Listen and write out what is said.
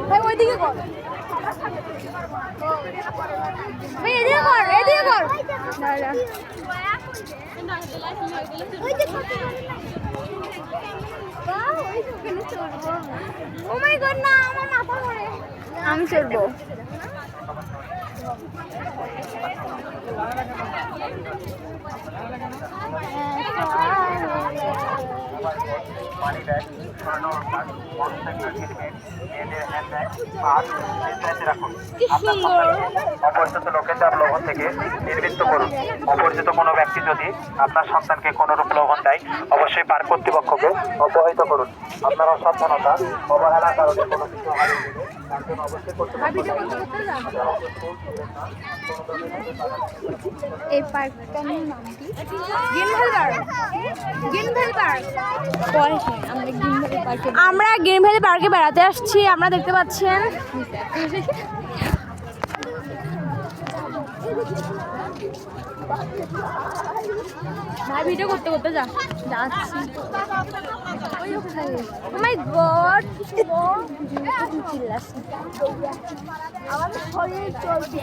ভাই ওইদিকে কর, ভাই এদিকে কর, এদিকে কর। ও মাই গড, না আমার মাথা ধরে। আমি চড়বো। অপরিচিত লোকের লবণ থেকে নির্বৃত্ত করুন। অপরিচিত কোনো ব্যক্তি যদি আপনার সন্তানকে কোনরূপ লবণ দেয়, অবশ্যই পার্ক কর্তৃপক্ষকে অবহিত করুন। আপনার অসাবধানতা, অবহেলার কারণে কোনো কিছু হারিয়ে গেলে তার জন্য অবশ্যই এই পার্কটার নাম কি? আমরা গ্রিন ভ্যালি পার্কে বেড়াতে আসছি। আমরা দেখতে পাচ্ছেন ভাই ভিডিও করতে করতে যাচ্ছি। ও মাই গড, আমার শরীর চলছে।